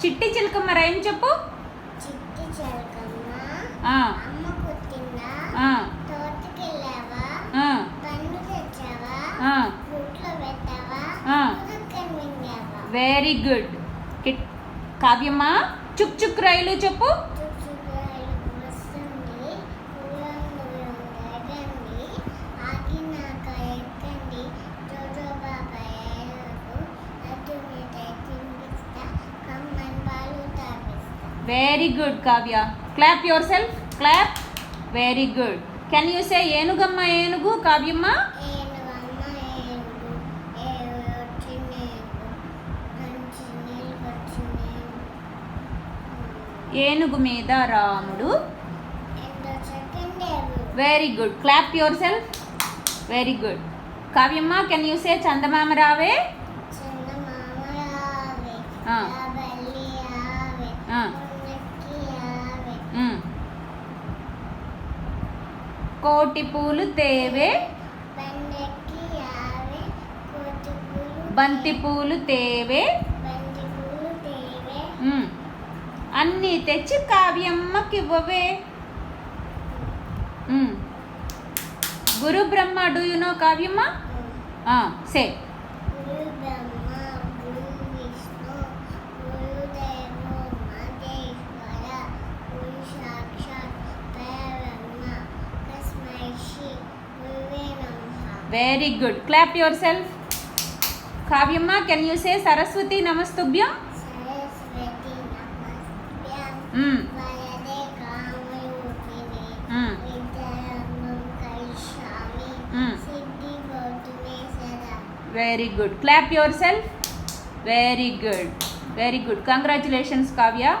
చిట్టి చిలకమ్మ రైమ్ చెప్పు. చిట్టి చిలకమ్మ ఆ అమ్మ పుట్టిందా, ఆ తోటకెళ్ళావా, ఆ పండు తెచ్చావా, ఆ గుట్లో పెట్టావా, ఆ కుదుక్కని మింగావా. Very good. కావ్యమ్మ చుక్ చుక్ రైలు చెప్పు. చుట్టుచుట్టూ వస్తుంది, ఊరంగులు ఉండగండి, ఆగినాక ఎక్కండి, జోజో బాబా ఏలకు, అటు మీద తినిపిస్తా, కమ్మని పాలు తాపిస్తా. Very good Kavya. Clap yourself. Clap. Very good. Can you say ఏనుగమ్మ ఏనుగు కావ్యమ్మ? ఏనుగమ్మ ఏనుగు, వచ్చిన ఏనుగు, మంచి నీళ్ళు వచ్చిన ఏనుగు మీద రాముడు. ఎంతో second. Very good. Clap yourself. Very good. కావ్యమ్మ కెన్ యూ సే చందమామ రావే? చందమామ రావే, ఆ. రాబల్లి రావే, ఆ. ఉన్నక్కి రావే, కోటి పూలు తేవే, బండెక్కి రావే, కోతి పూలు బంతి పూలు తేవే, బంతి పూలు తేవే, అన్నీ తెచ్చి కావ్యమ్మకి ఇవ్వవే. గురు బ్రహ్మ డూ యు నో కావ్యమ్మ? సే. గురు బ్రహ్మ, గురు విష్ణు, గురుదేవో మహేశ్వర, గురు సాక్షాత్ పరబ్రహ్మ, తస్మై శ్రీ గురువే నమః. Very good. Clap yourself. కావ్యమ్మ కెన్ యూ సే సరస్వతి నమస్తుభ్యం? సరస్వతి నమస్తుభ్యం, మ్మ్. వరదే కామరూపిణి, మ్మ్. విద్యారంభం కరిష్యామి, మ్మ్. సిద్ధి గౌతమే సదా. Very good. Clap yourself. Very good. Very good. Congratulations Kavya.